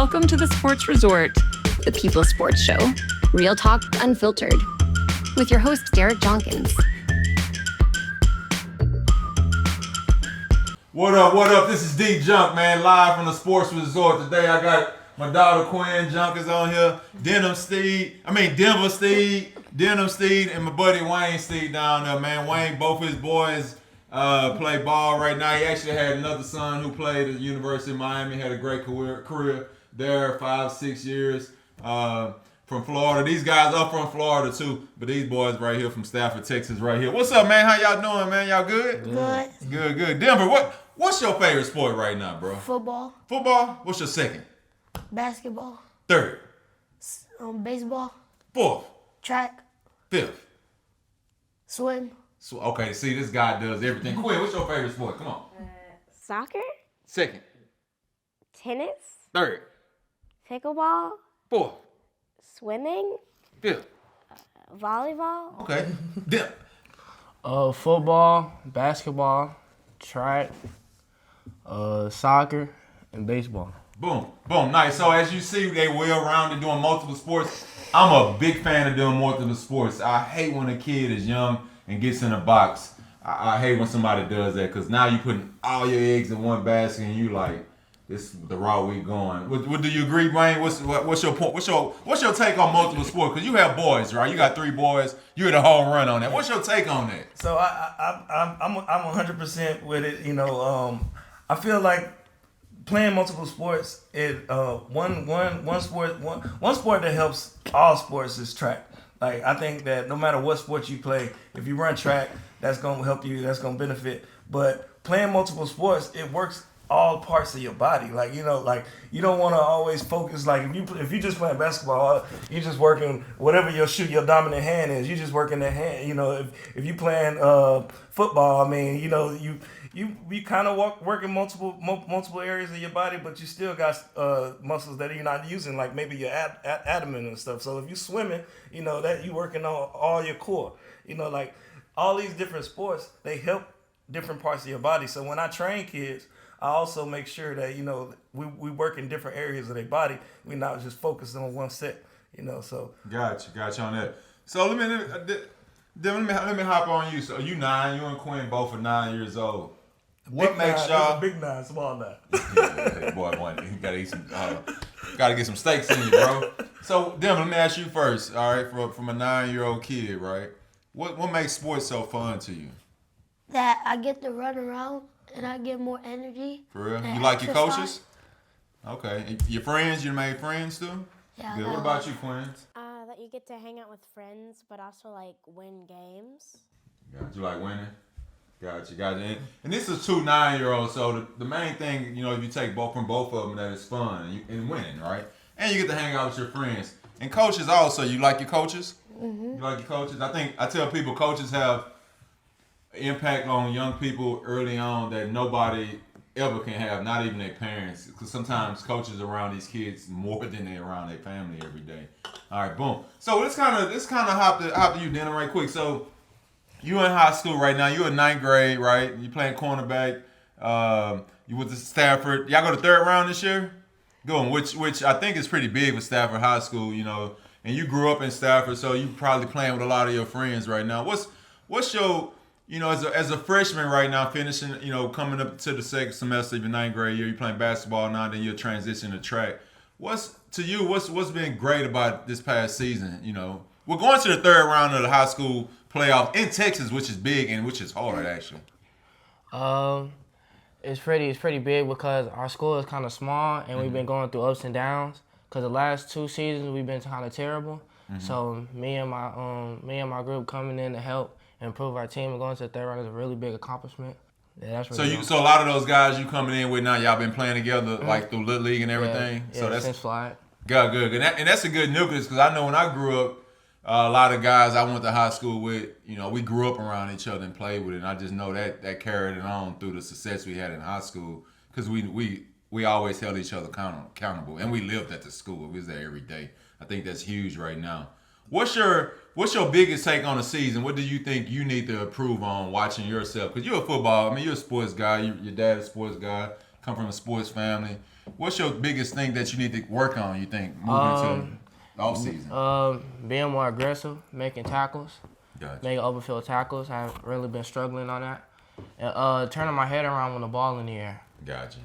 Welcome to the Sports Resort, the People's Sports Show. Real talk unfiltered. With your host, Derrick Jonkins. What up? This is D Junk, man, live from the Sports Resort. Today I got my daughter Quinn Jonkins on here, Denver Steed, and my buddy Wayne Steed down there, man. Wayne, both his boys play ball right now. He actually had another son who played at the University of Miami, had a great career there, 5-6 years from Florida. These guys are from Florida too, but these boys right here from Stafford, Texas right here. What's up, man? How y'all doing, man? Y'all good? Good. Denver, what's your favorite sport right now, bro? Football. Football? What's your second? Basketball. Third? Baseball. Fourth? Track. Fifth? Swim. So, okay, see, this guy does everything. Quinn, what's your favorite sport? Come on. Soccer. Second? Tennis. Third? Pickleball. Fourth? Swimming. Fifth? Volleyball. Okay. Denver? Football, basketball, track, soccer, and baseball. Boom. Nice. So as you see, they well-rounded doing multiple sports. I'm a big fan of doing multiple sports. I hate when a kid is young and gets in a box. I hate when somebody does that because now you're putting all your eggs in one basket and you like, this is the route we going. What do you agree, Wayne? What's your point? What's your take on multiple sports? Because you have boys, right? You got 3 boys. You had a home run on that. What's your take on that? So I'm 100% with it. You know, I feel like playing multiple sports is one sport that helps all sports is track. Like I think that no matter what sport you play, if you run track, that's gonna help you. That's gonna benefit. But playing multiple sports, it works all parts of your body. Like, you know, like you don't want to always focus. Like if you just playing basketball, you just working whatever your dominant hand is. You just working that hand. You know, if you playing football, I mean, you know, you kind of working multiple areas of your body, but you still got muscles that you're not using, like maybe your abdomen and stuff. So if you swimming, you know that you working on all your core. You know, like all these different sports, they help different parts of your body. So when I train kids, I also make sure that, you know, we work in different areas of their body. We're not just focused on one set, you know. So Gotcha on that. So let me hop on you. So you 9, you and Quinn both are 9 years old. What makes y'all big 9, small 9? Yeah, boy, you gotta eat some, gotta get some steaks in you, bro. So Devin, let me ask you first. All right, from a 9-year-old kid, right? What makes sports so fun to you? That I get to run around and I get more energy. For real? And You like your exercise. coaches? Okay. And your friends? You made friends too? Yeah. Good. What about you, Quinn? That you get to hang out with friends, but also like win games. Got you like winning? Got you. And this is 2 9-year-olds, so the main thing, you know, if you take both of them, that is fun and winning, right? And you get to hang out with your friends. And coaches also, you like your coaches? Mm-hmm. You like your coaches? I tell people coaches have impact on young people early on that nobody ever can have, not even their parents, because sometimes coaches around these kids more than they around their family every day. All right, boom. So let's kind of hop to you, Denver, right quick. So you in high school right now. You in 9th grade, right? You playing cornerback. You went to Stafford. Y'all go to 3rd round this year? Going, which I think is pretty big for Stafford High School, you know. And you grew up in Stafford, so you probably playing with a lot of your friends right now. What's your, you know, as a freshman right now, finishing, you know, coming up to the second semester of your 9th grade year, you're playing basketball now, then you're transitioning to track. What's been great about this past season? You know, we're going to the 3rd round of the high school playoff in Texas, which is big and which is hard actually. It's pretty big because our school is kind of small and we've been going through ups and downs. Because the last 2 seasons we've been kind of terrible. Mm-hmm. So me and my group coming in to help improve our team and going to the 3rd round is a really big accomplishment. Yeah, that's really so a lot of those guys you coming in with now, y'all been playing together like through Little League and everything. Yeah, so that's since flag. Good. And that's a good nucleus because I know when I grew up, a lot of guys I went to high school with, you know, we grew up around each other and played with it. And I just know that carried it on through the success we had in high school because we always held each other accountable and we lived at the school. We was there every day. I think that's huge right now. What's your biggest take on the season? What do you think you need to improve on watching yourself? Because you're a football, you're a sports guy. Your dad is a sports guy. come from a sports family. What's your biggest thing that you need to work on, you think, moving into the offseason? Being more aggressive, making tackles, Gotcha. making open field tackles. I've really been struggling on that. And turning my head around when the ball in the air. Gotcha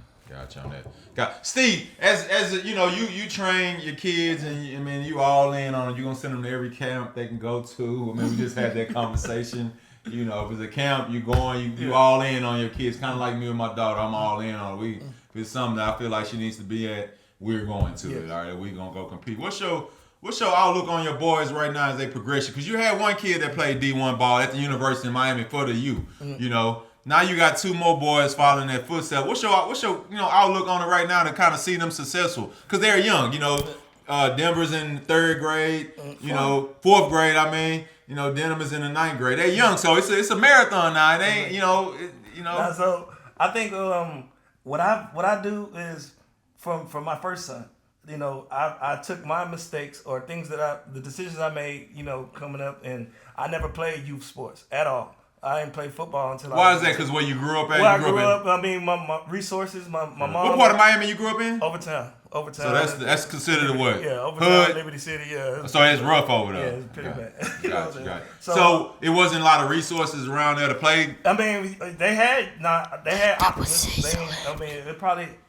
on that. Steve, as you know, you train your kids, and you all in on it. You're gonna send them to every camp they can go to. We just had that conversation. You know, if it's a camp, you all in on your kids. Kind of like me with my daughter, I'm all in on it. If it's something that I feel like she needs to be at, we're going to it. All right, we're gonna go compete. What's your outlook on your boys right now as they progression? Because you had one kid that played D1 ball at the University of Miami for the U. You know. Now you got 2 more boys following their footsteps. What's your outlook on it right now to kind of see them successful? Because they're young. You know, Denver's in 3rd grade. You know, 4th grade. You know, Denham is in the 9th grade. They're young, so it's a marathon now. It ain't Now, so I think what I do is from my first son. You know, I took my mistakes or things the decisions I made. You know, coming up, and I never played youth sports at all. I didn't play football until Why is that? Because where you grew up at? Where I grew up, my resources, my mom. What part of Miami you grew up in? Overtown. So that's considered a what? Yeah, Overtown, Hood? Liberty City, yeah. So it's rough over there. Yeah, it's pretty bad. Gotcha. So it wasn't a lot of resources around there to play? They had Optimus.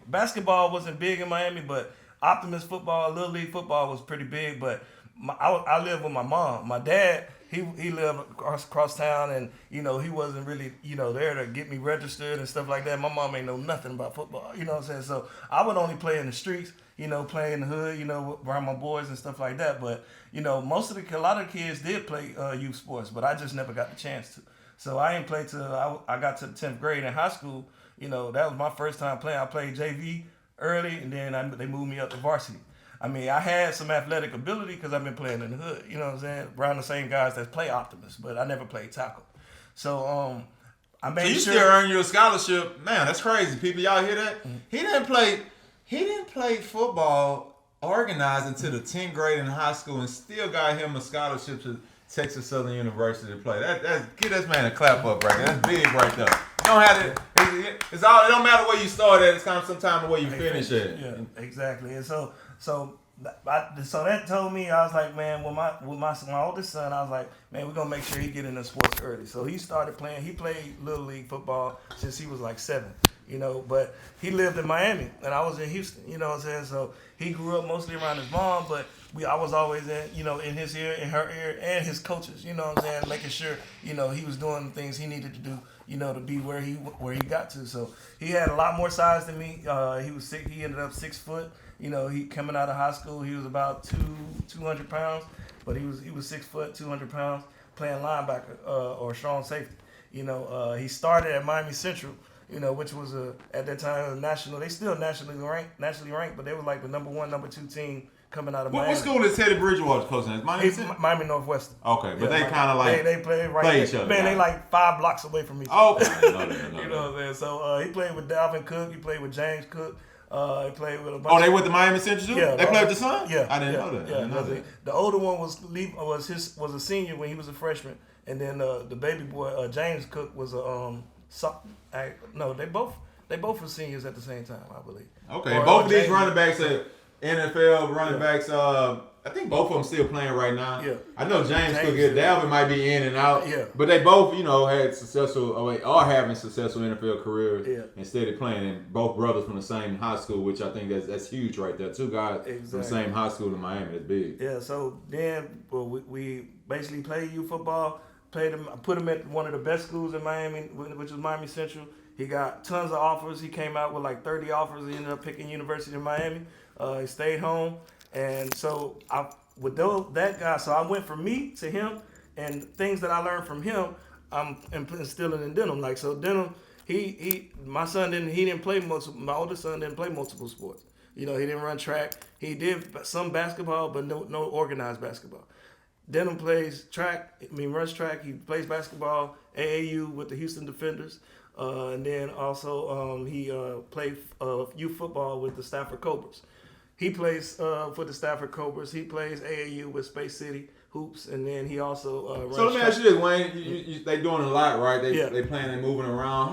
Basketball wasn't big in Miami, but Optimus football, Little League football was pretty big, but I lived with my mom. My dad, he lived across town, and you know he wasn't really there to get me registered and stuff like that. My mom ain't know nothing about football, you know what I'm saying? So I would only play in the streets, play in the hood, around my boys and stuff like that. But a lot of the kids did play youth sports, but I just never got the chance to. So I ain't played till I got to the 10th grade in high school. That was my first time playing. I played JV early, and then they moved me up to varsity. I had some athletic ability because I've been playing in the hood, you know what I'm saying, around the same guys that play Optimus, but I never played tackle. So I made So you still earn your scholarship. Man, that's crazy. People, y'all hear that? Mm-hmm. He didn't play football organized until the 10th grade in high school and still got him a scholarship to Texas Southern University to play. Give this man a clap up right there. That's big right there. You don't have to. It don't matter where you start at. It's kind of sometimes the way you finish at. Yeah, exactly. And so that told me, I was like, man, with my oldest son, I was like, man, we're gonna make sure he get into sports early. So he started playing. He played Little League football since he was like 7. But he lived in Miami and I was in Houston. You know what I'm saying? So he grew up mostly around his mom, but I was always in his ear, in her ear, and his coaches. You know what I'm saying? Making sure he was doing the things he needed to do. To be where he got to. So he had a lot more size than me. He was sick. He ended up 6 foot. He coming out of high school, he was about 200 pounds, but he was 6 foot, 200 pounds, playing linebacker or strong safety. He started at Miami Central, which was at that time national. They still nationally ranked, but they were like the number 1, number 2 team coming out of Miami. What school is Teddy Bridgewater coaching at? Miami Northwestern. Okay, but they kind of like they play each other. Man, they like 5 blocks away from each other. Okay, you know what I'm saying? So he played with Dalvin Cook. He played with James Cook. He played with a bunch. Oh, they with the Miami Central too? Yeah, they played with the son? Yeah, I didn't know that. Yeah, the older one was a senior when he was a freshman, and then the baby boy James Cook was they both were seniors at the same time, I believe. Okay, both of these running backs are NFL running backs. I think both of them still playing right now. Yeah. I know James Cook, Dalvin might be in and out. Yeah. But they both, had are having successful NFL careers. Yeah. Instead of playing, and both brothers from the same high school, which I think that's huge right there. 2 guys from the same high school in Miami. That's big. Yeah. So then, we basically played youth football. Put him at one of the best schools in Miami, which was Miami Central. He got tons of offers. He came out with like 30 offers. He ended up picking University of Miami. He stayed home. And so that guy, so I went from me to him, and things that I learned from him, I'm instilling in Denham. Like, so Denham, my oldest son didn't play multiple sports. He didn't run track. He did some basketball, but no organized basketball. Denham runs track. He plays basketball, AAU with the Houston Defenders. And then also he played youth football with the Stafford Cobras. He plays for the Stafford Cobras. He plays AAU with Space City Hoops, and then he also runs. So let me ask you this, Wayne. They doing a lot, right? They playing and moving around.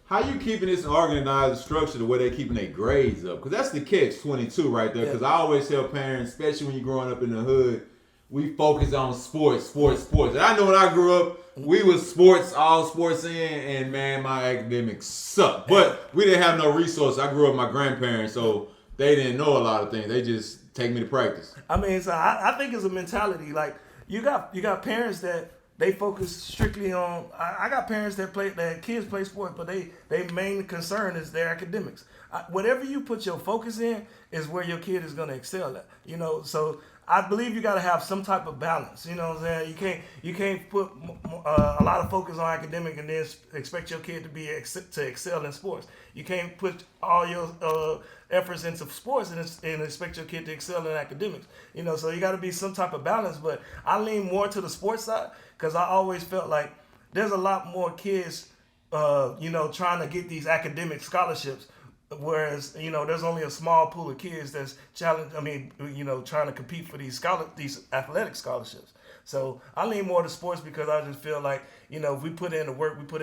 How you keeping this organized structure the way they keeping their grades up? Because that's the catch-22 right there. Because I always tell parents, especially when you're growing up in the hood, we focus on sports. And I know when I grew up, we was all sports in, and man, my academics sucked. But we didn't have no resources. I grew up with my grandparents, so they didn't know a lot of things. They just take me to practice. I mean, so I think it's a mentality. Like you got parents that they focus strictly on. I got parents that kids play sports, but they main concern is their academics. Whatever you put your focus in is where your kid is going to excel at. So I believe you got to have some type of balance. You know what I'm saying? You can't put a lot of focus on academic and then expect your kid to excel in sports. You can't put all your efforts into sports and expect your kid to excel in academics. So you got to be some type of balance. But I lean more to the sports side because I always felt like there's a lot more kids, trying to get these academic scholarships. Whereas, there's only a small pool of kids that's trying to compete for these athletic scholarships. So I lean more to sports because I just feel like, if we put in the work, we they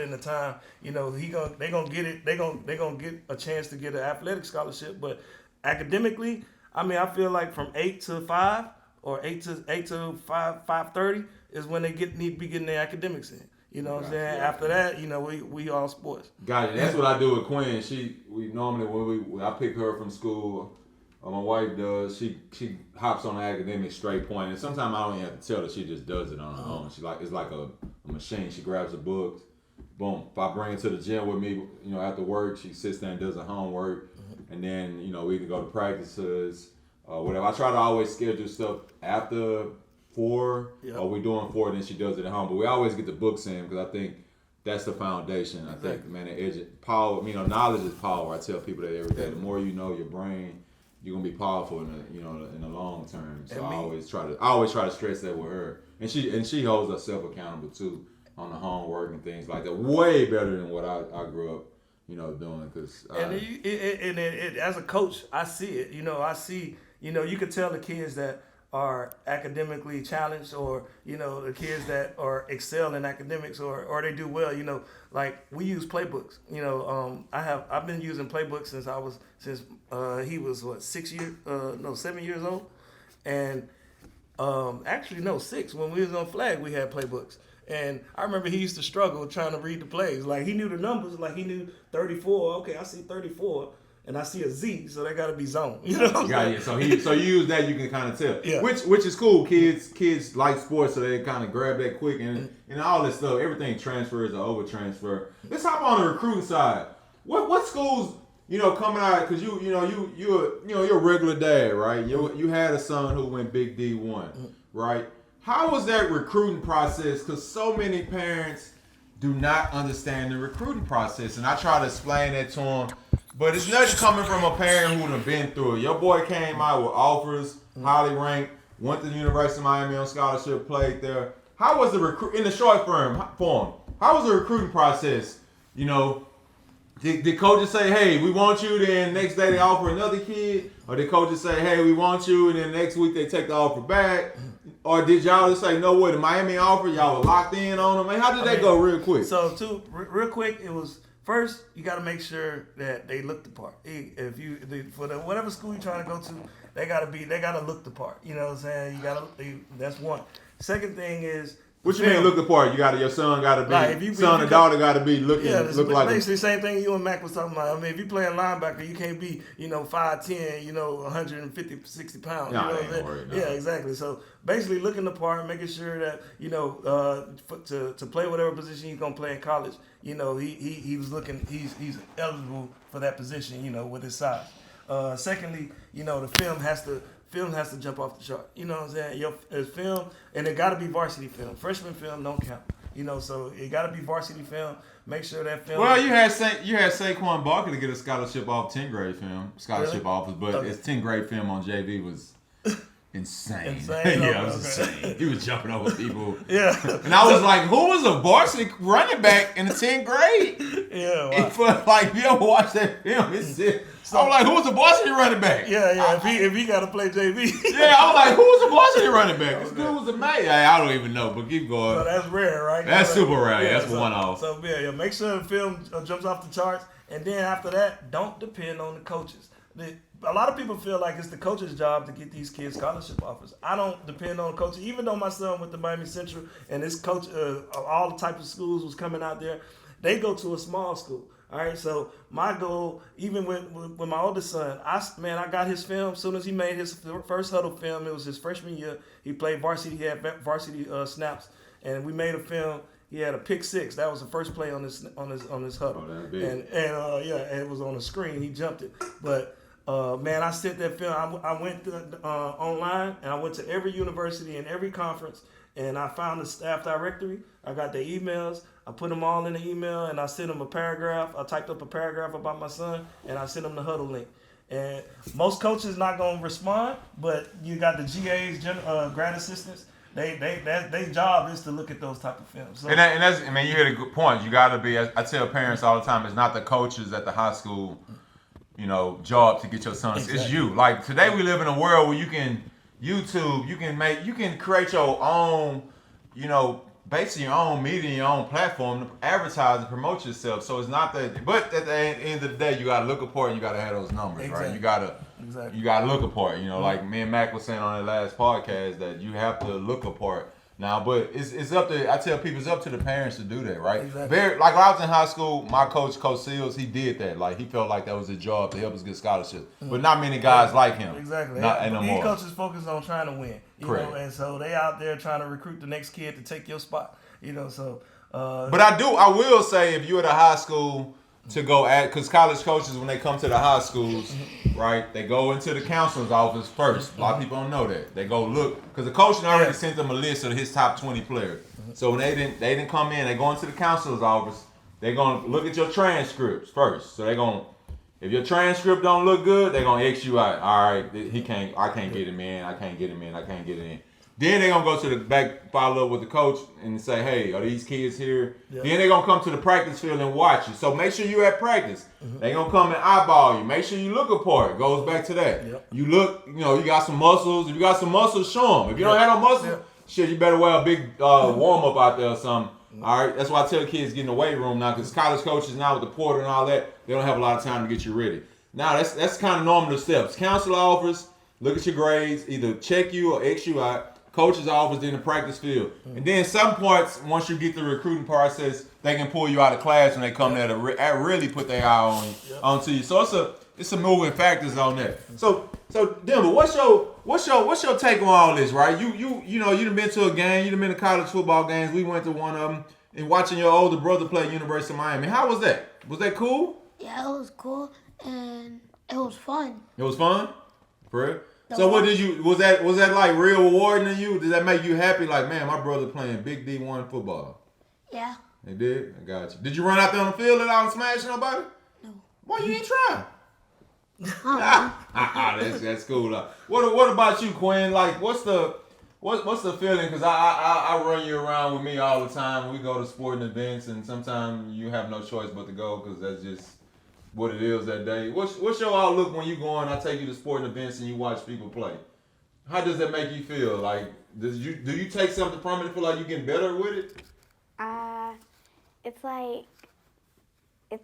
gonna get it. They gonna get a chance to get an athletic scholarship. But academically, I feel like from 8 to 5 or 8 to 5:30 is when they need to be getting their academics in. You know what I'm saying? Yeah. After that, we all sports. Got it. That's what I do with Quinn. We normally when I pick her from school, or my wife does, she hops on the academic straight point, and sometimes I don't even have to tell her. She just does it on her own. It's like a machine. She grabs a book, boom. If I bring her to the gym with me, after work, she sits there and does her homework, and then we can go to practices, whatever. I try to always schedule stuff after 4, or we doing 4, then she does it at home. But we always get the books in because I think that's the foundation. I think, man, power. Knowledge is power. I tell people that every day. The more you know your brain, you're gonna be powerful in the long term. So I always try to stress that with her, and she holds herself accountable too on the homework and things like that. Way better than what I grew up, doing. Cause as a coach, I see it. I see. You could tell the kids that are academically challenged, or the kids that are excel in academics, or they do well. Like we use playbooks. I've been using playbooks since he was 7 years old, and actually no 6. When we was on flag, we had playbooks. And I remember he used to struggle trying to read the plays. Like he knew the numbers, like he knew 34. Okay, I see 34. And I see a Z, so they got to be zone. Got it. So you use that, you can kind of tell. Yeah. Which is cool. Kids like sports, so they kind of grab that quick and all this stuff. Everything transfers or over transfer. Let's hop on the recruiting side. What schools coming out, because you're a regular dad, right? You had a son who went Big D1, right? How was that recruiting process? Because so many parents do not understand the recruiting process, and I try to explain that to them. But it's nothing coming from a parent who done been through it. Your boy came out with offers, highly ranked, went to the University of Miami on scholarship, played there. How was the in the short form? How was the recruiting process? Did coaches say, "Hey, we want you," then next day they offer another kid, or did coaches say, "Hey, we want you," and then next week they take the offer back? Or did y'all just say, "No way, the Miami offer, y'all were locked in on them"? How did that go real quick? So, real quick, it was. First, you got to make sure that they look the part. Whatever school you're trying to go to, they got to look the part. You know what I'm saying? That's one. Second thing is, what you mean look the part? Your son got to be, like son and daughter got to be looking, look like basically the same thing you and Mac was talking about. If you playing linebacker, you can't be 5'10", 150, 60 pounds. Yeah, exactly. So basically looking the part, making sure that to play whatever position he's gonna play in college. He was looking. He's eligible for that position. With his size. Secondly, the film has to jump off the chart. You know what I'm saying? Your film, and it got to be varsity film. Freshman film don't count. So it got to be varsity film. Make sure that film. Well, you had Saquon Barkley to get a scholarship off 10th grade film, scholarship offers, but his 10th grade film on JV was insane. Insane? Yeah, it was Okay. insane. He was jumping over people. Yeah. And I was like, who was a varsity running back in the 10th grade? Yeah. Wow. It felt like, if you ever watch that film, it's it. I was like, who was a varsity running back? Yeah. If he got to play JV. Yeah, I was like, who was a varsity running back? This dude was a man. I don't even know, but keep going. So that's rare, right? That's super rare. Yeah, That's so, one off. So yeah, make sure the film jumps off the charts, and then after that, don't depend on the coaches. A lot of people feel like it's the coach's job to get these kids scholarship offers. I don't depend on the coaches. Even though my son went to Miami Central and his coach, all the type of schools was coming out there, they go to a small school. All right, so my goal, even with my oldest son, I got his film as soon as he made his first huddle film. It was his freshman year. He played varsity. He had varsity snaps, and we made a film. He had a pick six. That was the first play on his huddle, and it was on the screen. He jumped it, but. Man, I sent that film. I went online and I went to every university and every conference, and I found the staff directory. I got their emails. I put them all in the email, and I sent them a paragraph. I typed up a paragraph about my son, and I sent them the huddle link. And most coaches not gonna respond, but you got the GAs, grad assistants. Their job is to look at those type of films. So, And that's, I mean, you hit a good point. You got to be. I tell parents all the time, it's not the coaches at the high school, job to get your sons. Exactly. It's you. Like today, we live in a world where you can YouTube, you can create your own, basically your own media, your own platform to advertise and promote yourself. So it's not that, but at the end of the day, you got to look apart and you got to have those numbers, Exactly. right? You got to look apart. Like me and Mac was saying on the last podcast that you have to look apart. Now, but it's up to, I tell people, it's up to the parents to do that, right? Exactly. Like when I was in high school, my coach Seals, he did that. Like he felt like that was his job to help us get scholarships. But not many guys like him. Exactly. Ain't no These more. coaches focus on trying to win. Correct. And so they out there trying to recruit the next kid to take your spot. But I will say, if you're at a high school to go at, because college coaches, when they come to the high schools, right, they go into the counselor's office first. A lot of people don't know that. They go look, because the coach already sent them a list of his top 20 players. So when they didn't come in, they go into the counselor's office. They're gonna look at your transcripts first. So if your transcript don't look good, they're gonna X you out. All right, I can't get him in. I can't get him in. Then they're going to go to the back, follow up with the coach and say, hey, are these kids here? Yep. Then they're going to come to the practice field and watch you. So make sure you're at practice. They're going to come and eyeball you. Make sure you look apart. It goes back to that. Yep. You look, you got some muscles. If you got some muscles, show them. If you don't have no muscles, shit, you better wear a big warm-up out there or something. All right? That's why I tell kids get in the weight room now, because college coaches now with the porter and all that, they don't have a lot of time to get you ready. Now, that's kind of normal steps. Counselor offers, look at your grades, either check you or X you out. Coach's office, then the practice field. And then some parts, once you get the recruiting process, they can pull you out of class when they come there to really put their eye onto you. So it's a moving factors on that. So Denver, what's your take on all this, right? You done been to a game, you done been to college football games. We went to one of them, and watching your older brother play at University of Miami. How was that? Was that cool? Yeah, it was cool, and it was fun. It was fun? For real? So what was that like real rewarding to you? Did that make you happy? Like, man, my brother playing big D1 football. Yeah. They did? I got you. Did you run out there on the field and out and smash nobody? No. Why you ain't try? That's cool. What about you, Quinn? Like, what's the feeling? Because I run you around with me all the time. We go to sporting events, and sometimes you have no choice but to go because that's just what it is that day. What's your outlook when you go on? I take you to sporting events and you watch people play. How does that make you feel? Like, do you take something from it and feel like you getting better with it? It's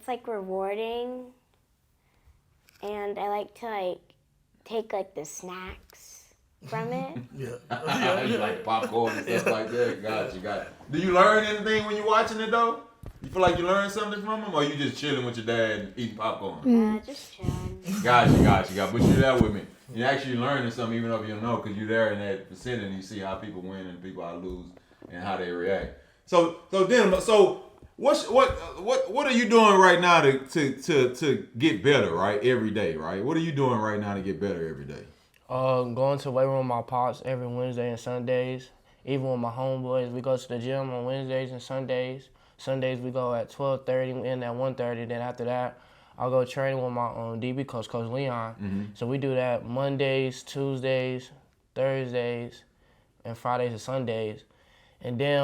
like rewarding, and I like to take the snacks from it. You like popcorn and stuff like that. Got you. Do you learn anything when you're watching it though? You feel like you learned something from them, or you just chilling with your dad and eating popcorn? Just chilling. Got you. But you're there with me. You're actually learning something, even though you don't know, because you're there in that vicinity and you see how people win and people how lose and how they react. So what are you doing right now to get better, right? Every day, right? What are you doing right now to get better every day? Going to the weight room with my pops every Wednesday and Sundays. Even with my homeboys, we go to the gym on Wednesdays and Sundays. Sundays we go at 12:30, we end at 1:30. Then after that, I'll go training with my DB coach, Coach Leon. So we do that Mondays, Tuesdays, Thursdays, and Fridays and Sundays. And then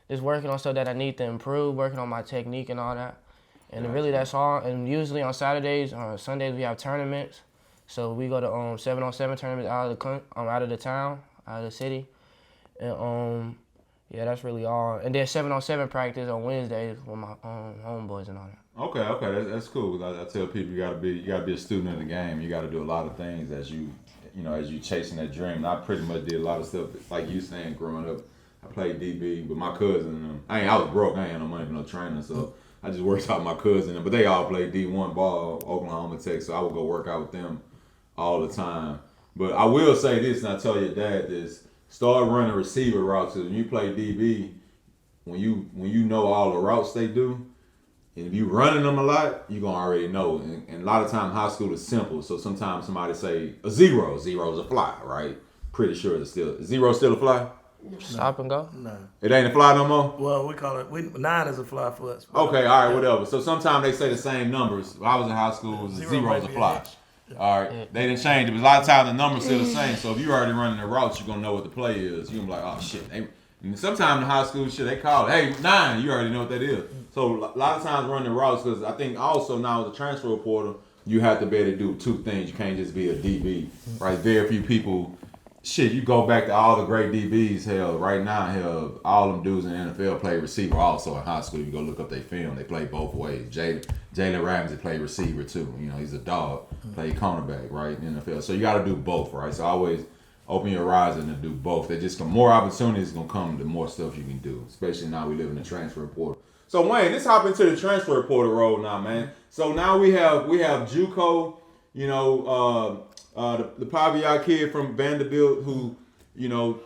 just working on stuff that I need to improve, working on my technique and all that. And really that's all. And usually on Saturdays or Sundays we have tournaments. So we go to 7-on-7 tournaments out of the town, out of the city. And yeah, that's really all. And then 7-on-7 practice on Wednesdays with my homeboys and all that. Okay, that's cool. I tell people you gotta be a student of the game. You gotta do a lot of things as you chasing that dream. And I pretty much did a lot of stuff like you saying growing up. I played DB with my cousin. I was broke. I ain't had no money for no training, so I just worked out with my cousin. But they all played D1 ball, Oklahoma Tech, so I would go work out with them all the time. But I will say this, and I tell your dad this: start running receiver routes. When you play DB, when you know all the routes they do, and if you running them a lot, you're going to already know. And a lot of times high school is simple. So sometimes somebody say a zero. Zero's a fly, right? Pretty sure it's still. Zero still a fly? Stop and go? No. It ain't a fly no more? Well, we call it 9 is a fly for us. Okay, all right, whatever. So sometimes they say the same numbers. When I was in high school, it was zero's a fly. All right, they didn't change it, but a lot of times the numbers still the same. So if you're already running the routes, you're going to know what the play is. You're going to be like, oh, shit. And sometimes in high school shit, they call it, hey, 9, you already know what that is. So a lot of times running routes, because I think also now as a transfer portal, you have to be able to do two things. You can't just be a DB, right? Very few people, shit, you go back to all the great DBs, hell, right now, hell, all them dudes in the NFL play receiver also in high school. You go look up their film, they play both ways. Jalen Ramsey played receiver too. You know, he's a dog, played cornerback, right, in the NFL. So you got to do both, right? So always open your horizon and do both. They just more opportunities gonna come, the more stuff you can do. Especially now we live in the transfer portal. So Wayne, let's hop into the transfer portal role now, man. So now we have JUCO, you know, the Pavia kid from Vanderbilt who, you know,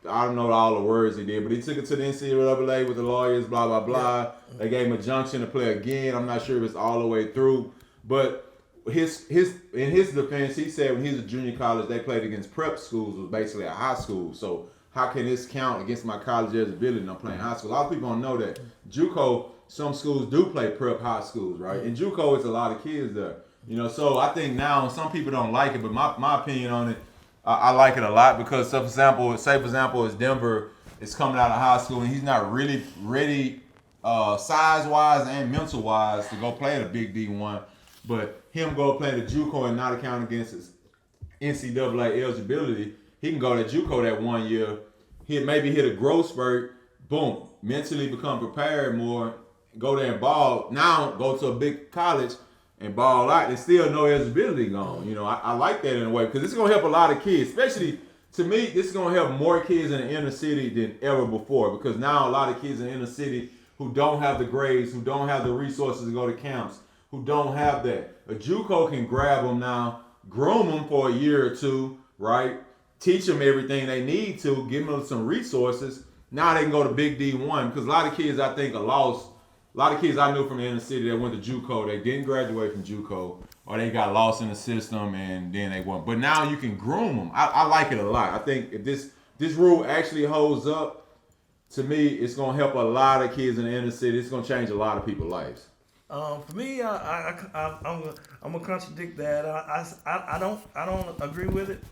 I don't know all the words he did, but he took it to the NCAA with the lawyers, blah blah blah. They gave him a injunction to play again. I'm not sure if it's all the way through, but in his defense, he said when he was a junior college, they played against prep schools, was basically a high school. So how can this count against my college eligibility and I'm playing high school? A lot of people don't know that JUCO, some schools do play prep high schools, right? In JUCO, it's a lot of kids there. You know, so I think now some people don't like it, but my opinion on it, I like it a lot because, for example, is Denver is coming out of high school and he's not really ready size-wise and mental-wise to go play at a big D1. But him go play the JUCO and not account against his NCAA eligibility, he can go to JUCO that 1 year, maybe hit a growth spurt, boom, mentally become prepared more, go there and ball. Now go to a big college and ball out and still no eligibility gone. You know, I like that in a way because it's going to help a lot of kids, especially to me, this is going to help more kids in the inner city than ever before because now a lot of kids in the inner city who don't have the grades, who don't have the resources to go to camps, who don't have that. A JUCO can grab them now, groom them for a year or two, right? Teach them everything they need to, give them some resources. Now they can go to Big D1 because a lot of kids I think are lost. A lot of kids I knew from the inner city that went to JUCO, they didn't graduate from JUCO or they got lost in the system and then they went. But now you can groom them. I like it a lot. I think if this rule actually holds up, to me, it's going to help a lot of kids in the inner city. It's going to change a lot of people's lives. For me, I'm gonna contradict that. I don't agree with it.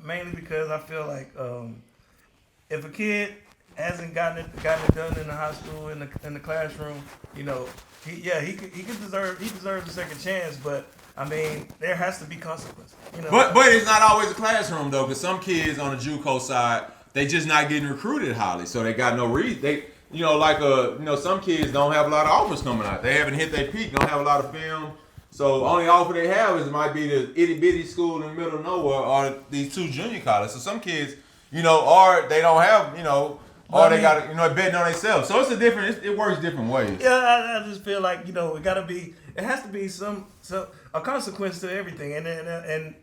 Mainly because I feel like if a kid hasn't gotten it done in the high school in the classroom, you know, he deserves a second chance. But I mean, there has to be consequence. You know. But it's not always a classroom though, because some kids on the JUCO side, they just not getting recruited highly, so they got no reason. You know, like some kids don't have a lot of offers coming out. They haven't hit their peak, don't have a lot of film. So only offer they have is might be the itty bitty school in the middle of nowhere or these two junior colleges. So some kids, you know, or they don't have, you know, or they got, you know, betting on themselves. So it works different ways. Yeah, I just feel like, you know, it has to be a consequence to everything. And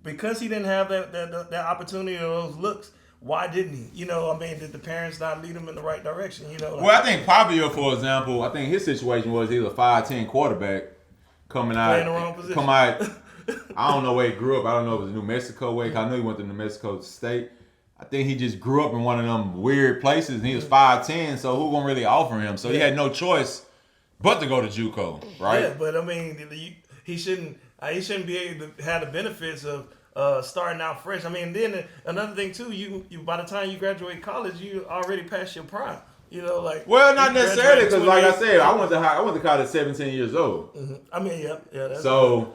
because he didn't have that opportunity or those looks, why didn't he? You know, I mean, did the parents not lead him in the right direction? You know. Like, well, I think Pavia, for example, I think his situation was he was a 5'10" quarterback coming out. Playing the wrong position. Come out. I don't know where he grew up. I don't know if it was New Mexico way. I know he went to New Mexico State. I think he just grew up in one of them weird places, and he was 5'10", so who gonna really offer him? So he had no choice but to go to JUCO, right? Yeah, but I mean, he shouldn't. He shouldn't be able to have the benefits of starting out fresh. I mean, then another thing too, you by the time you graduate college, you already past your prime. Like well, not necessarily because, like I said, I went to college at 17 years old. Mm-hmm. I mean, yeah. That's so.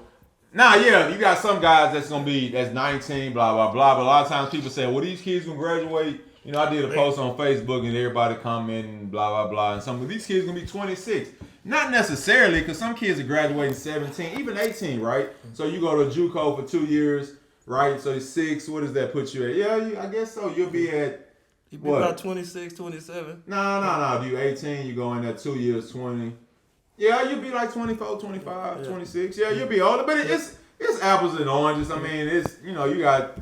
Nah, yeah, you got some guys that's 19, blah, blah, blah. But a lot of times people say, well, these kids gonna graduate. I did a post on Facebook and everybody commenting, blah, blah, blah. And some of these kids gonna be 26. Not necessarily, because some kids are graduating 17, even 18, right? So you go to JUCO for 2 years, right? So 6, what does that put you at? Yeah, I guess so. You'll be at, you be about 26, 27. No. If you 18, you go in at 2 years, 20. Yeah, you'll be like 24, 25, 26. Yeah, you'll be older. But it's apples and oranges. I mean, you got...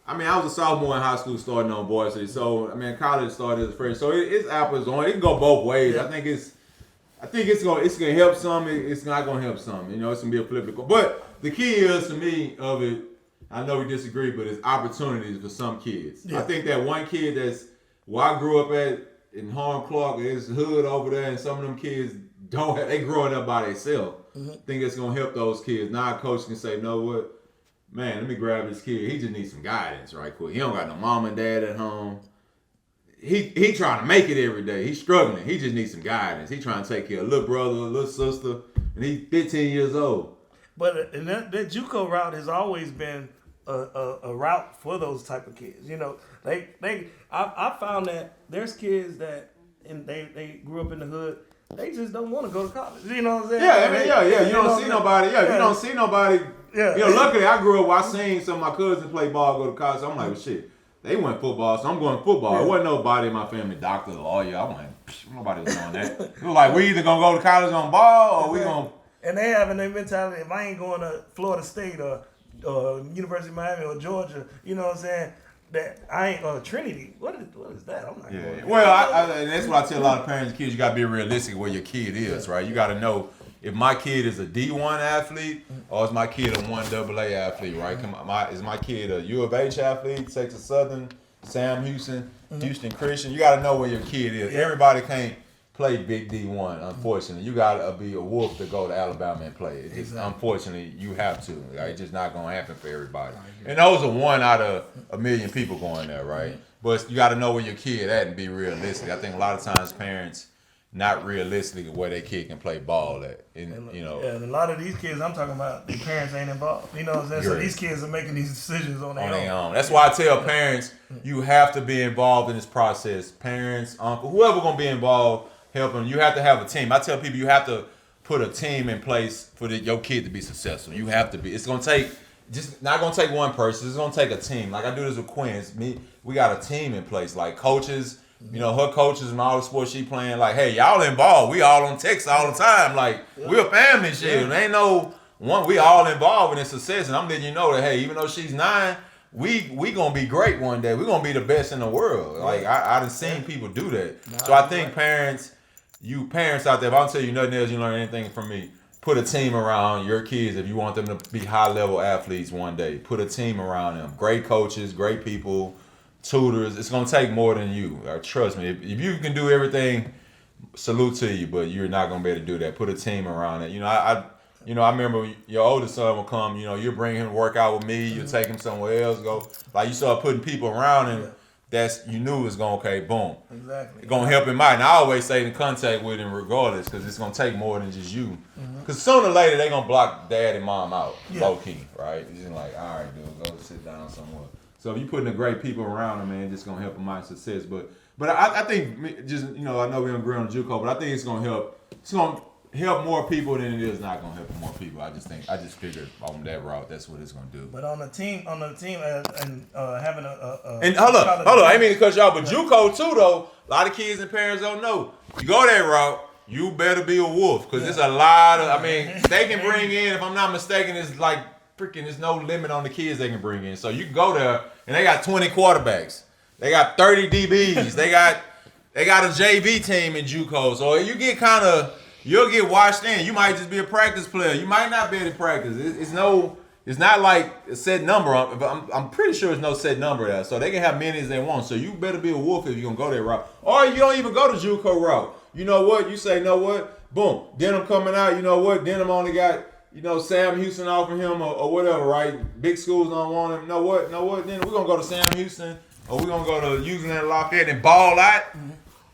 I mean, I was a sophomore in high school starting on varsity. So, I mean, college started as a freshman. So, it's apples and oranges. It can go both ways. Yeah. I think it's gonna help some. It's not gonna help some. It's gonna be a flip. But the key is, to me, of it, I know we disagree, but it's opportunities for some kids. Yeah. I think that one kid where I grew up at in Harlem Clark, there's hood over there, and some of them kids they growing up by themselves. Mm-hmm. I think it's gonna help those kids. Now a coach can say, you know what, man, let me grab this kid. He just needs some guidance right quick. He don't got no mom and dad at home. He trying to make it every day. He's struggling. He just needs some guidance. He trying to take care of a little brother, a little sister, and he's 15 years old. But that JUCO route has always been a route for those type of kids. I found that there's kids that they grew up in the hood. They just don't want to go to college. You know what I'm saying? Yeah. You don't see nobody. Yeah, you don't see nobody. Yeah. Luckily I grew up. I seen some of my cousins play ball, go to college. So I'm like, well, shit. They went football, so I'm going football. Yeah. There wasn't nobody in my family, doctor, lawyer. I'm like, nobody was doing that. It was like, we either gonna go to college on ball or we gonna. And they having their mentality. If I ain't going to Florida State or University of Miami or Georgia, you know what I'm saying? That I ain't going to Trinity. What is that? I'm not going. Well, and that's what I tell a lot of parents and kids. You got to be realistic where your kid is, right? You got to know if my kid is a D1 athlete or is my kid a 1AA athlete, right? Is my kid a U of H athlete, Texas Southern, Sam Houston, Houston Christian? You got to know where your kid is. Everybody can't play big D1, unfortunately. You got to be a wolf to go to Alabama and play. It's just, unfortunately, you have to. Like, it's just not going to happen for everybody. And those are 1 out of a million people going there, right? But you got to know where your kid at and be realistic. I think a lot of times parents not realistic where their kid can play ball at. And a lot of these kids I'm talking about, their parents ain't involved. You know what I'm saying? So these kids are making these decisions on their own. That's why I tell parents, you have to be involved in this process. Parents, uncle, whoever going to be involved, helping. You have to have a team. I tell people you have to put a team in place for your kid to be successful. You have to be. It's going to take, just not going to take one person. It's going to take a team. Like I do this with Quinn. We got a team in place. Like coaches, her coaches and all the sports she playing. Like, hey, y'all involved. We all on text all the time. Like, we're a family shit. There ain't no one. We all involved in success. And I'm letting you know that, hey, even though she's 9, we gonna be great one day. We're gonna be the best in the world. Like I done seen people do that. So I think parents out there, if I don't tell you nothing else, you learn anything from me. Put a team around your kids if you want them to be high-level athletes one day. Put a team around them. Great coaches, great people, tutors. It's going to take more than you. Trust me. If you can do everything, salute to you, but you're not going to be able to do that. Put a team around it. I remember your oldest son will come, you bring him to work out with me. You take him somewhere else. You start putting people around him. You knew it was going, okay, boom. Exactly. It's going to help him out. And I always stay in contact with him regardless because it's going to take more than just you. Because sooner or later, they're going to block dad and mom out, low-key, right? It's just like, all right, dude, go sit down somewhere. So if you're putting the great people around them, man, it's just going to help them out success. But I think just, I know we don't agree on JUCO, but I think it's going to help. It's going to help more people than it is not going to help more people. I just figured on that route, that's what it's going to do. But on the team, and having and hold up, I ain't mean to cut you off, but JUCO too though. A lot of kids and parents don't know. You go that route, you better be a wolf because there's a lot of. I mean, they can bring in. If I'm not mistaken, it's like freaking. There's no limit on the kids they can bring in. So you can go there and they got 20 quarterbacks. They got 30 DBs. they got a JV team in JUCO. So you get kind of. You'll get washed in. You might just be a practice player. You might not be able to practice. It's not like a set number. I'm pretty sure there's no set number there. So they can have many as they want. So you better be a wolf if you're going to go that route. Or you don't even go to JUCO route. You know what? You say, you know what? Boom. Denim coming out. You know what? Denim only got Sam Houston offer him or whatever, right? Big schools don't want him. Know what? Then we're gonna go to Sam Houston or we're gonna go to using that Lafayette and ball out.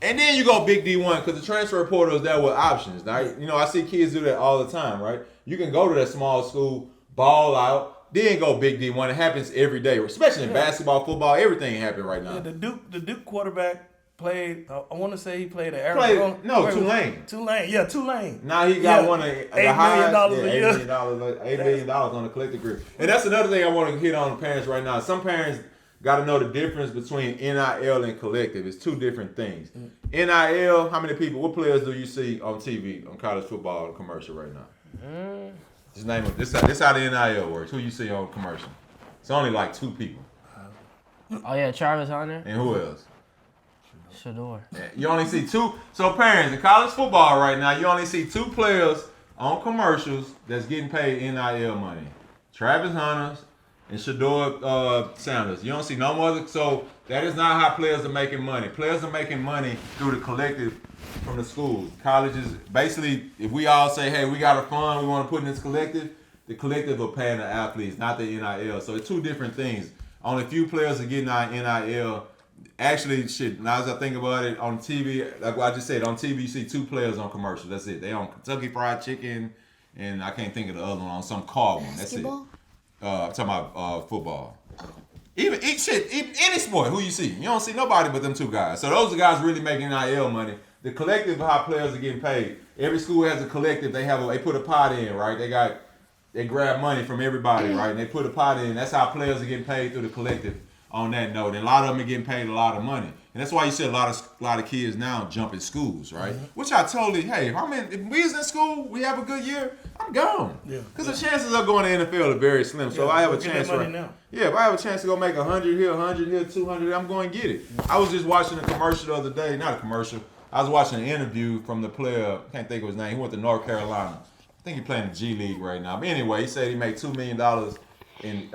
And then you go big D1 because the transfer portal is there with options. Right? I see kids do that all the time, right? You can go to that small school, ball out, then go big D1. It happens every day, especially in basketball, football, everything happens right now. Yeah, the Duke quarterback played. I want to say he played at Arizona. Tulane. Tulane. Now he got one of the highest, $8 million a year. $8 million on the collective grip. And that's another thing I want to hit on the parents right now. Some parents got to know the difference between NIL and collective. It's two different things. NIL, how many people, what players do you see on TV, on college football commercial right now? Just name them. This how the NIL works. Who you see on commercial? It's only like 2 people. Oh yeah, Travis Hunter. And who else? Shador. You only see 2. So parents, in college football right now, you only see 2 players on commercials that's getting paid NIL money. Travis Hunter and Shador Sanders. You don't see no more. So that is not how players are making money. Players are making money through the collective from the schools. Colleges, basically, if we all say, hey, we got a fund, we want to put in this collective, the collective are paying the athletes, not the NIL. So it's 2 different things. Only a few players are getting our NIL. Actually, now as I think about it, on TV, like what I just said, on TV you see 2 players on commercials. That's it. They on Kentucky Fried Chicken, and I can't think of the other one, on some car one. That's it. I'm talking about football. Even any sport, who you see. You don't see nobody but them 2 guys. So those are guys really making NIL money. The collective of how players are getting paid. Every school has a collective. They put a pot in, right? They grab money from everybody, right? And they put a pot in. That's how players are getting paid through the collective on that note. And a lot of them are getting paid a lot of money. And that's why you see a lot of kids now jumping schools, right? Which I totally, hey, if we was in school, we have a good year, I'm gone. Because the chances of going to the NFL are very slim. So if I have a chance if I have a chance to go make 100 here, 100 here, 200, I'm going to get it. I was just watching a commercial the other day, not a commercial. I was watching an interview from the player, I can't think of his name. He went to North Carolina. I think he's playing the G League right now. But anyway, he said he made $2 million in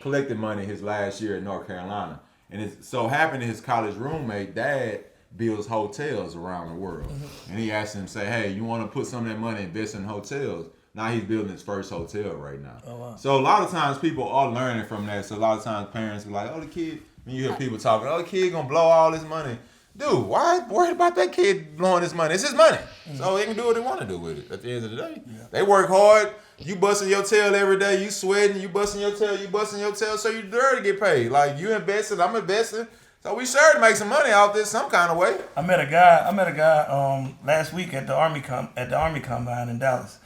collected money his last year in North Carolina. And it so happened that his college roommate, dad, builds hotels around the world. And he asked him, say, hey, you want to put some of that money invest in hotels? Now he's building his first hotel right now. Oh, wow. So a lot of times people are learning from that. So a lot of times parents are like, oh, the kid, when you hear people talking, oh, the kid going to blow all this money. Dude, why worried about that kid blowing his money? It's his money. So he can do what he want to do with it at the end of the day. They work hard. You busting your tail every day. You sweating. You busting your tail. So you deserve to get paid. Like, you invested, I'm investing. So we sure to make some money out this some kind of way. I met a guy last week at the Army Combine in Dallas.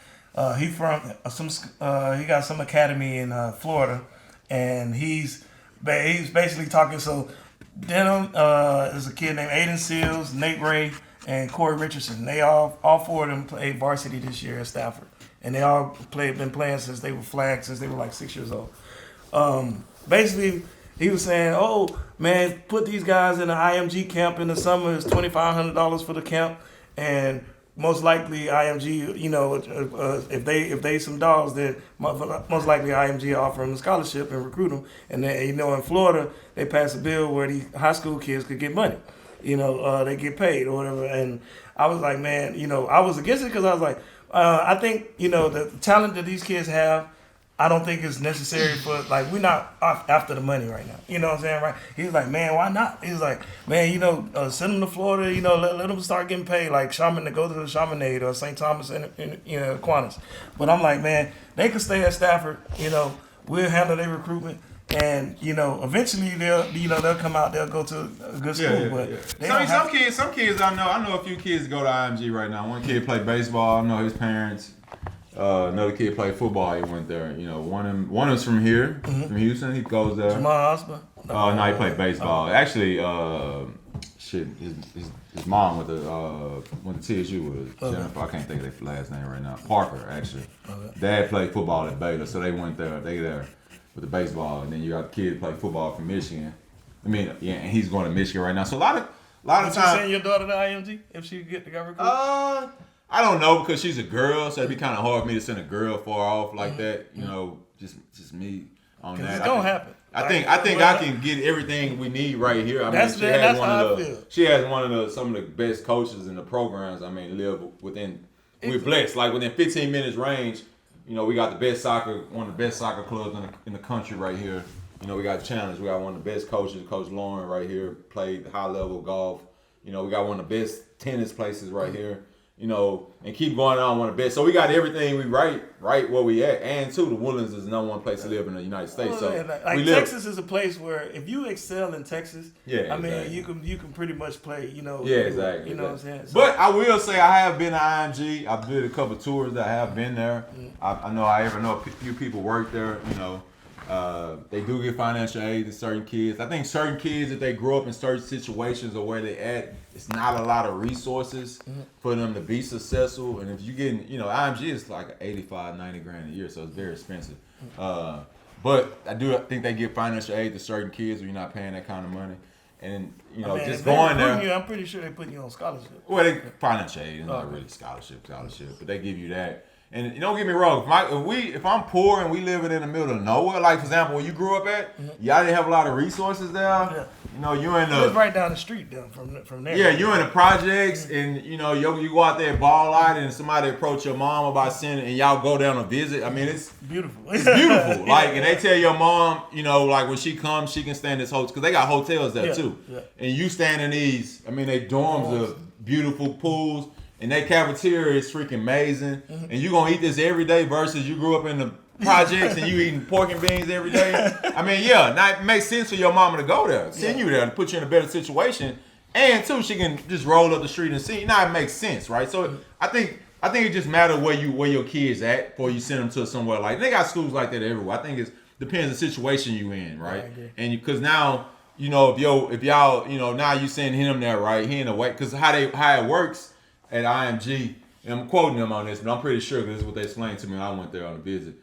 He got some academy in Florida, and he's basically talking. So Denham is a kid named Aiden Seals, Nate Ray, and Corey Richardson. They all 4 of them played varsity this year at Stafford, and they all been playing since they were flagged, since they were like 6 years old. Basically, he was saying, "Oh man, put these guys in the IMG camp in the summer. It's $2,500 for the camp, and most likely IMG, if they some dogs, then most likely IMG offer them a scholarship and recruit them. And then, in Florida, they passed a bill where these high school kids could get money. They get paid or whatever. And I was like, man, I was against it because I was like, I think, the talent that these kids have, I don't think it's necessary for, like, we're not after the money right now. You know what I'm saying, right? He was like, man, why not? He was like, man, send them to Florida, let them start getting paid, like Shaman to go to the Chaminade or St. Thomas in Aquinas. But I'm like, man, they could stay at Stafford, we'll handle their recruitment. And eventually they'll come out. They'll go to a good school. But some kids I know a few kids go to IMG right now. One kid played baseball. I know his parents. Another kid played football. He went there. One of them's from here, from Houston. He goes there. Jamal Osborne? No, he played baseball. Actually, his mom went to TSU with Jennifer. I can't think of their last name right now. Parker, actually. Okay. Dad played football at Baylor, so they went there. They there with the baseball, and then you got the kid play football from Michigan. And he's going to Michigan right now. So a lot of times. You send your daughter to IMG if she get recruited? I don't know, because she's a girl, so it'd be kind of hard for me to send a girl far off like that. Just me on that. It's gonna happen. I think I can get everything we need right here. She has some of the best coaches in the programs. Live within. We're blessed, like within 15 minutes range You know, we got the best soccer, one of the best soccer clubs in the country right here. You know, we got Challenge. We got one of the best coaches, Coach Lauren, right here. Played high level golf. You know, we got one of the best tennis places right here. You know, and keep going on, one of the best. So we got everything we right where we at. And too, the Woodlands is the number one place to live in the United States. So like Texas is a place where if you excel in Texas, yeah, I mean exactly. you can pretty much play, you know. Yeah, exactly. You know what I'm saying? So, but I will say I have been to IMG. I've did a couple tours that I have been there. I know a few people work there, you know. They do get financial aid to certain kids. I think certain kids, if they grow up in certain situations or where they at, it's not a lot of resources for them to be successful. And if you getting, you know, IMG is like 85, 90 grand a year, so it's very expensive. But I do think they give financial aid to certain kids when you're not paying that kind of money. And, you know, just going there. I'm pretty sure they put you on scholarship. Well, they financial aid, it's not really scholarship, but they give you that. And you don't get me wrong, if I'm poor and we living in the middle of nowhere, like for example, where you grew up at, y'all didn't have a lot of resources there. Yeah. You know, you're in the it's right down the street down from there. Yeah, you're in the projects, and you know, you go out there and ball out, and somebody approach your mom about sending, and y'all go down a visit. I mean, it's beautiful. It's beautiful. Like, and they tell your mom, you know, like when she comes, she can stay in this hotel because they got hotels there too. Yeah. And you stand in these. I mean, they dorms are beautiful pools. And that cafeteria is freaking amazing. And you gonna eat this every day versus you grew up in the projects and you eating pork and beans every day. I mean, yeah, now it makes sense for your mama to go there, send you there to put you in a better situation. And too, she can just roll up the street and see. Now it makes sense, right? So I think it just matters where your kids at before you send them to somewhere like they got schools like that everywhere. I think it depends the situation you in, right? And because now, you know, if y'all, you know, now you send him there, right? He in the way because how it works at IMG, and I'm quoting them on this, but I'm pretty sure because this is what they explained to me when I went there on a visit,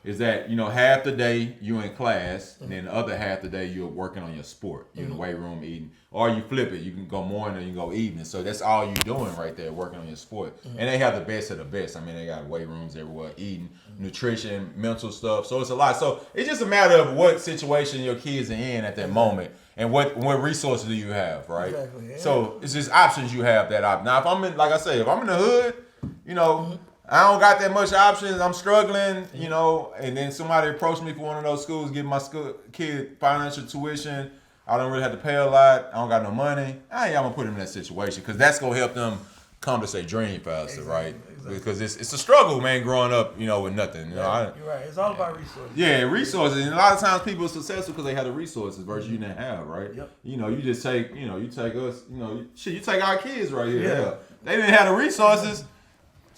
is that, you know, half the day you in class, and then the other half the day you're working on your sport. You're in the weight room eating. Or you flip it. You can go morning or you can go evening. So that's all you're doing right there, working on your sport. And they have the best of the best. I mean, they got weight rooms everywhere, eating, nutrition, mental stuff. So it's a lot. So it's just a matter of what situation your kids are in at that moment. And what resources do you have, right? Exactly, yeah. So it's just options you have that option. Now, if I'm in, like I say, if I'm in the hood, you know, I don't got that much options. I'm struggling, you know, and then somebody approached me for one of those schools, give my kid financial tuition. I don't really have to pay a lot. I don't got no money. I ain't gonna put them in that situation because that's gonna help them accomplish their dream faster, right? Exactly. Because it's a struggle, man, growing up, you know, with nothing. You know, you're right. It's all about resources. Yeah, resources. And a lot of times people are successful because they have the resources versus you didn't have, right? Yep. You know, you just take, you know, you take us, you know, you take our kids right here. Yeah. They didn't have the resources.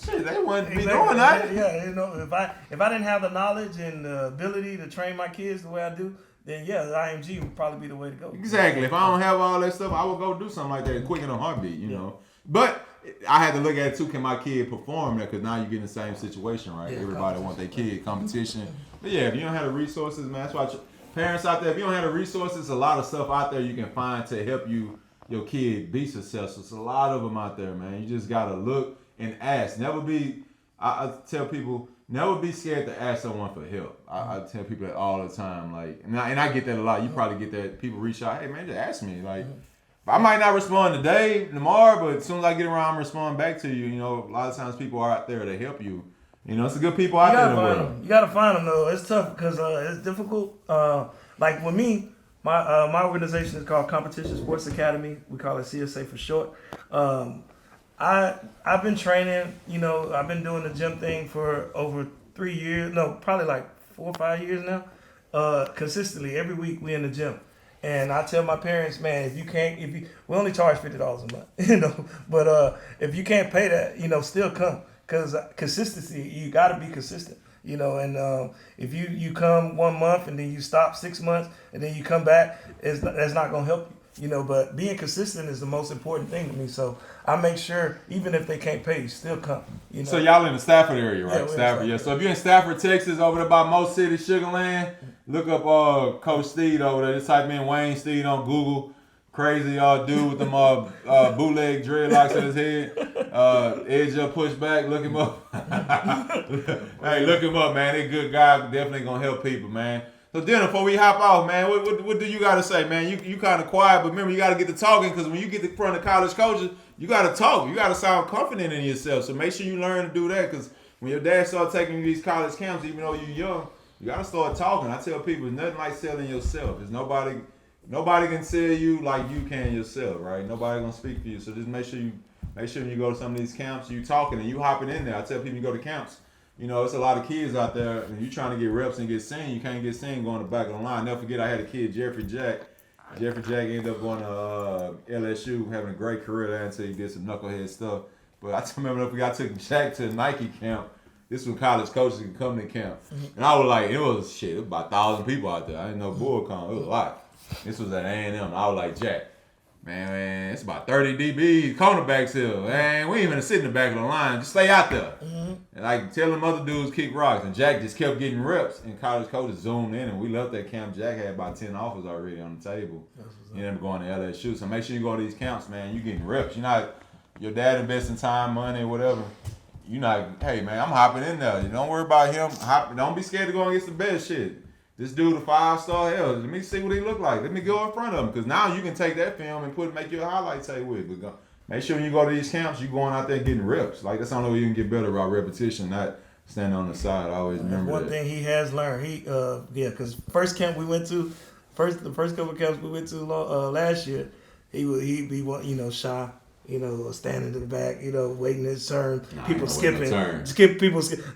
Shit, they wouldn't be doing that. Yeah, you know, if I didn't have the knowledge and the ability to train my kids the way I do, then yeah, the IMG would probably be the way to go. Exactly. If I don't have all that stuff, I would go do something like that quick in a heartbeat, you know. But I had to look at it too, can my kid perform there? Because now you get in the same situation, right? Yeah, everybody wants their kid, competition. But yeah, if you don't have the resources, man, that's why parents out there, if you don't have the resources, a lot of stuff out there you can find to help your kid be successful. It's a lot of them out there, man. You just got to look and ask. Never be, I tell people, never be scared to ask someone for help. I tell people that all the time. Like, and I get that a lot. You probably get that. People reach out, hey man, just ask me. Like, I might not respond today, tomorrow, but as soon as I get around, I'm responding back to you. You know, a lot of times people are out there to help you. You know, it's the good people out there in the world. You gotta find them though. It's tough because it's difficult. Like with me, my organization is called Competition Sports Academy. We call it CSA for short. I've been training, you know, I've been doing the gym thing for over 3 years, no, probably like 4 or 5 years now. Consistently, every week we in the gym. And I tell my parents, man, we only charge $50 a month, you know, but if you can't pay that, you know, still come. Because consistency, you got to be consistent, you know, and if you come 1 month and then you stop 6 months and then you come back, that's not going to help you. You know, but being consistent is the most important thing to me. So I make sure, even if they can't pay, still come. You know? So y'all in the Stafford area, right? Yeah, Stafford, yeah. So if you're in Stafford, Texas, over there by Mo City, Sugarland, look up Coach Steed over there. Just type in Wayne Steed on Google. Crazy dude with them bootleg dreadlocks in his head. Edge up, push back. Look him up. Hey, look him up, man. They good guy. Definitely gonna help people, man. So then, before we hop off, man, what do you got to say, man? You kind of quiet, but remember, you got to get to talking because when you get in front of college coaches, you got to talk. You got to sound confident in yourself. So make sure you learn to do that because when your dad start taking you to these college camps, even though you're young, you gotta start talking. I tell people, it's nothing like selling yourself. It's nobody can sell you like you can yourself, right? Nobody gonna speak for you. So just make sure when you go to some of these camps, you talking and you hopping in there. I tell people, you go to camps. You know, it's a lot of kids out there, and you trying to get reps and get seen. You can't get seen going to the back of the line. Never forget, I had a kid, Jeffrey Jack. Jeffrey Jack ended up going to LSU, having a great career there until he did some knucklehead stuff. But I remember I took Jack to a Nike camp. This was college coaches could come to camp. And I was like, it was about 1,000 people out there. I didn't know bull come. It was a lot. This was at A&M. I was like, Jack, man, it's about 30 DBs, cornerbacks here. Man, we ain't even sit in the back of the line. Just stay out there. And I tell them other dudes kick rocks. And Jack just kept getting reps. And college coaches zoomed in. And we left that camp. Jack had about 10 offers already on the table. He ended up going to LSU. So make sure you go to these camps, man. You getting reps. You're not, your dad investing time, money, whatever. You not, hey, man, I'm hopping in there. Don't worry about him. Don't be scared to go against the best shit. This dude a 5-star, hell, let me see what he look like. Let me go in front of him. Because now you can take that film and make your highlight tape with it. But make sure when you go to these camps, you going out there getting reps. Like, that's the only way you can get better about repetition, not standing on the side. I always remember one that. thing he has learned, because first camp we went to, the first couple of camps we went to last year, he'd be shy, standing in the back, waiting his turn. People skipping,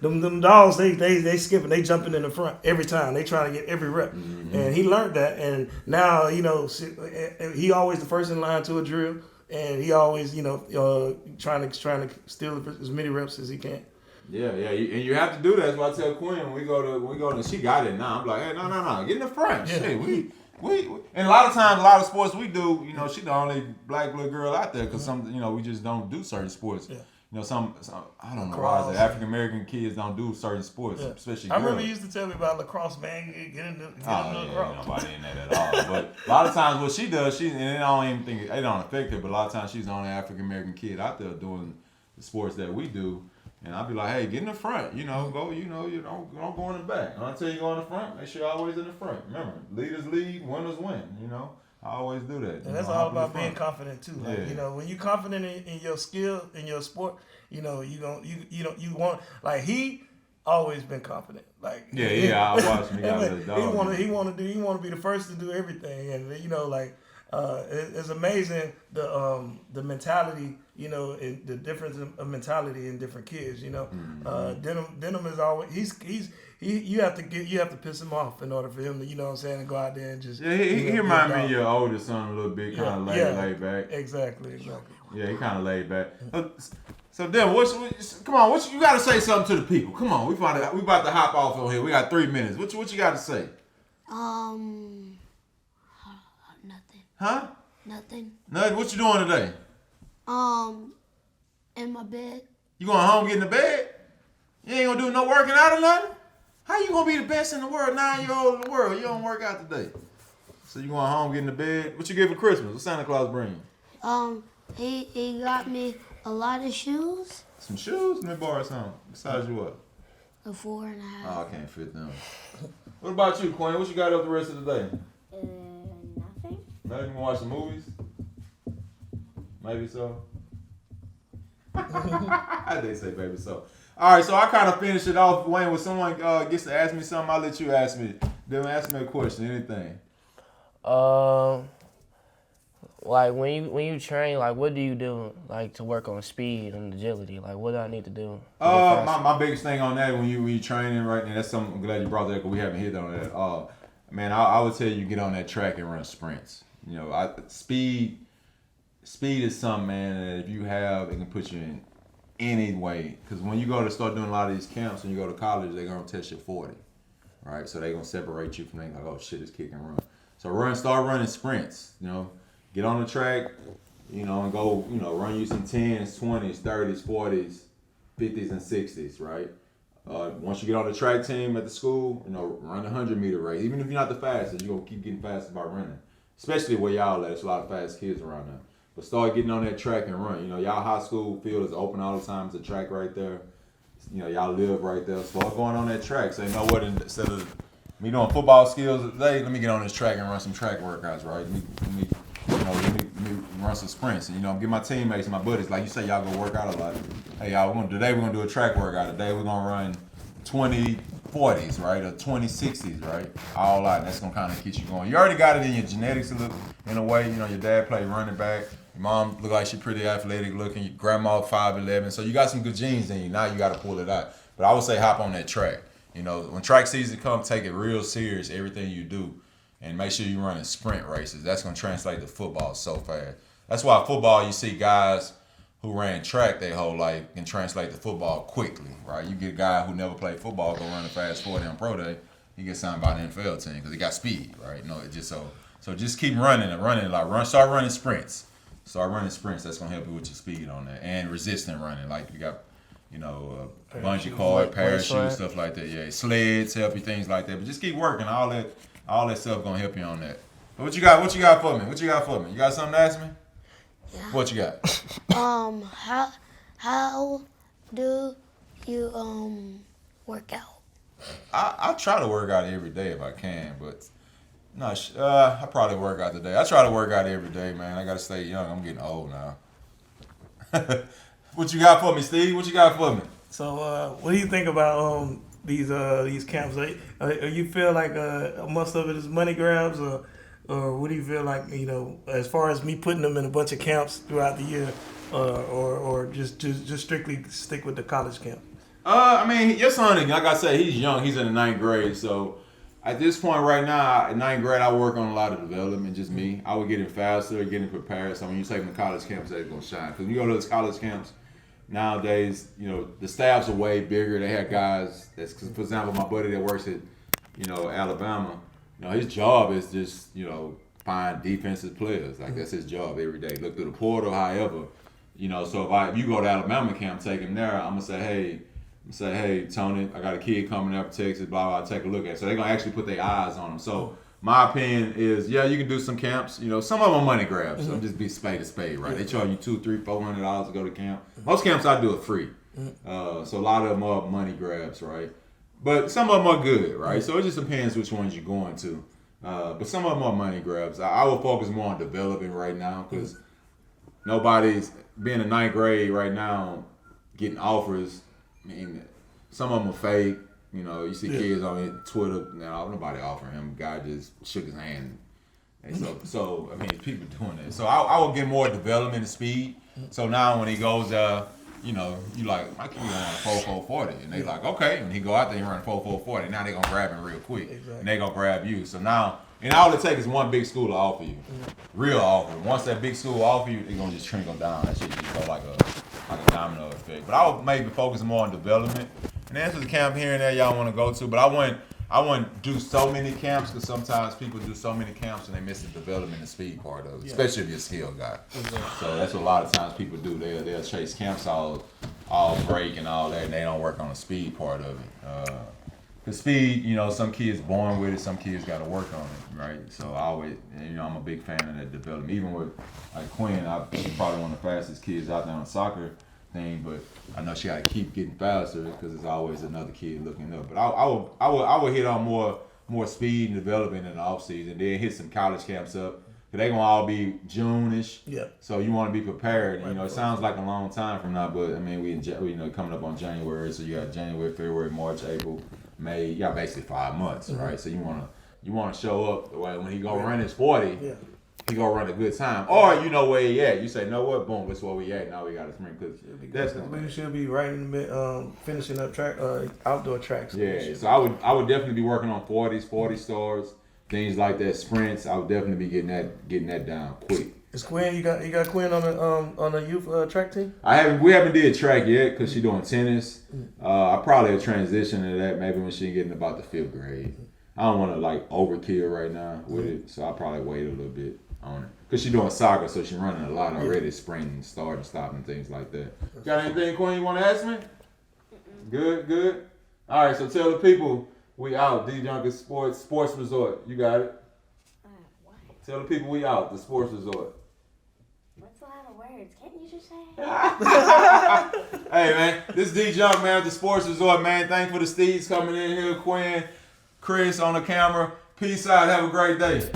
Them dogs, they skipping, they jumping in the front every time. They trying to get every rep, and he learned that. And now, he always the first in line to a drill, and he always, trying to steal as many reps as he can. Yeah, and you have to do that. That's why I tell Quinn when we go to, she got it now. I'm like, hey, no, get in the front. Yeah. Shit, we and a lot of times, a lot of sports we do, she the only black little girl out there because we just don't do certain sports. Yeah. Some I don't know why African American kids don't do certain sports, especially girls. I remember you used to tell me about lacrosse, man. Get into lacrosse. Nobody in that at all. But a lot of times, what she does, and I don't even think it don't affect her. But a lot of times, she's the only African American kid out there doing the sports that we do. And I'll be like, hey, get in the front. Go. You don't go in the back. When I tell you go in the front, make sure you're always in the front. Remember, leaders lead, winners win. I always do that. And that's all about being confident too. Like, when you're confident in your skill, in your sport, you want, like, he always been confident. Like, I watched him. He want to be the first to do everything, and it's amazing the mentality, and the difference of mentality in different kids. Denham is always you have to piss him off in order for him to to go out there and just he remind me of your oldest son a little bit, kind of laid back. Exactly. Yeah, he kind of laid back. So then, come on, what you got to say something to the people? Come on, we about to hop off on here. We got 3 minutes. What you got to say? Nothing. Huh? Nothing. Nothing. What you doing today? In my bed. You going home getting to bed? You ain't gonna do no working out or nothing? How you gonna be the best in the world, 9-year-old in the world? You don't work out today. So you going home getting to bed? What you get for Christmas? What Santa Claus bring you? He got me a lot of shoes. Some shoes? Let me borrow some. Besides you what? A 4.5. Oh, I can't fit them. What about you, Quinn? What you got up the rest of the day? Nothing. Nothing? You wanna watch some movies? Maybe so. I did say maybe so. All right, so I kind of finish it off. Wayne, when someone gets to ask me something, I'll let you ask me. Then ask me a question, anything. Like when you train, like what do you do like to work on speed and agility? Like what do I need to do? My biggest thing on that when you training right now, that's something I'm glad you brought that because we haven't hit on that. Man, I would tell you get on that track and run sprints. Speed is something, man, that if you have, it can put you in any way. Because when you go to start doing a lot of these camps and you go to college, they're going to test your 40, right? So they're going to separate you from like, oh, shit, it's kick and run. So start running sprints, Get on the track, and go, run you some 10s, 20s, 30s, 40s, 50s, and 60s, right? Once you get on the track team at the school, run the 100-meter race. Even if you're not the fastest, you're going to keep getting faster by running. Especially where y'all at. There's a lot of fast kids around there. But start getting on that track and run. Y'all high school field is open all the time. It's a track right there. Y'all live right there. Start going on that track. So you know what? Instead of me doing football skills today, let me get on this track and run some track workouts, right? Let me run some sprints. And, get my teammates and my buddies, like you say, y'all go work out a lot. Hey, y'all, today we're going to do a track workout. Today we're going to run 20/40s, right, or 20/60s, right, all out. That's going to kind of keep you going. You already got it in your genetics in a way. Your dad played running back. Your mom look like she's pretty athletic looking. Your grandma 5'11", so you got some good genes in you. Now you got to pull it out. But I would say hop on that track. When track season comes, take it real serious, everything you do, and make sure you're running sprint races. That's going to translate to football so fast. That's why football, you see guys who ran track their whole life can translate to football quickly, right? You get a guy who never played football go run a fast 40 on pro day, he gets signed by the NFL team because he got speed, right? It just so just keep running, start running sprints. Start running sprints. That's gonna help you with your speed on that and resistant running. Like you got, bungee cord, parachute, stuff like that. Yeah, sleds help you, things like that. But just keep working. All that stuff gonna help you on that. But what you got for me? You got something to ask me? Yeah. What you got? How do you work out? I try to work out every day if I can, but I probably work out today. I try to work out every day, man. I gotta stay young. I'm getting old now. What you got for me, Steve? What you got for me? So, what do you think about these camps? You feel like most of it is money grabs, or what do you feel like? As far as me putting them in a bunch of camps throughout the year, or just strictly stick with the college camp? Your son, like I said, he's young. He's in the 9th grade, so at this point right now, in 9th grade, I work on a lot of development, just me. I would get him faster, getting prepared. So when you take him to college camps, they're going to shine. Because when you go to those college camps, nowadays, the staffs are way bigger. They have guys for example, my buddy that works at, Alabama, his job is just, find defensive players. Like, that's his job every day. Look through the portal, however. So if you go to Alabama camp, take him there, I'm going to say, hey, Tony, I got a kid coming up Texas, blah, blah, take a look at it. So they're going to actually put their eyes on him. So my opinion is, yeah, you can do some camps. Some of them are money grabs. So just be spade to spade, right? They charge you $200, $300, $400 to go to camp. Most camps I do it free. So a lot of them are money grabs, right? But some of them are good, right? So it just depends which ones you're going to. But some of them are money grabs. I will focus more on developing right now because nobody's being in 9th grade right now getting offers. Some of them are fake. You see kids on Twitter. Nobody offering him. Guy just shook his hand. And so people doing that. So I will get more development and speed. So now when he goes, you like, my kid running 4.40, and they like, okay. And he go out there and run 4.40. Now they gonna grab him real quick, and they gonna grab you. So now, and all it takes is one big school to offer you, real offer. Once that big school offer you, they gonna just trickle down. That shit just go like a domino effect. But I would maybe focus more on development. And then there's a camp here and there y'all want to go to, but I wouldn't do so many camps because sometimes people do so many camps and they miss the development and speed part of it, especially if you're a skill guy. So that's what a lot of times people do. They'll chase camps all break and all that, and they don't work on the speed part of it. The speed, some kids born with it, some kids got to work on it, right? So I always, I'm a big fan of that development. Even with like Quinn, she's probably one of the fastest kids out there on soccer thing, but I know she got to keep getting faster because there's always another kid looking up. But I would hit on more speed and development in the off season. Then hit some college camps up. They're gonna all be June-ish. Yeah. So you want to be prepared. It sounds like a long time from now, but we coming up on January, so you got January, February, March, April, May. You got basically 5 months, right? So you wanna show up when he go run his 40. Yeah. He gonna run a good time, or you know where he at. You say, know what? Boom, that's where we at. Now we got to sprint because that's we should be right in the mid, finishing up track, outdoor tracks. Yeah, so I would definitely be working on 40 stars, things like that, sprints. I would definitely be getting that down quick. Is Quinn? You got Quinn on the youth track team? We haven't did track yet because she's doing tennis. I probably will transition to that maybe when she getting about the 5th grade. I don't want to overkill right now with it, so I'll probably wait a little bit on it. Because she's doing soccer, so she's running a lot already, sprinting, starting, stopping, things like that. Got anything, Quinn, you want to ask me? Good. All right, so tell the people we out. D. Jonkins Sports Resort. You got it. What? Tell the people we out. The Sports Resort. What's a lot of words? Can't you just say it? Hey, man, this is D. Junk, man, at the Sports Resort, man. Thanks for the Steeds coming in here. Quinn, Chris on the camera. Peace out. Have a great day.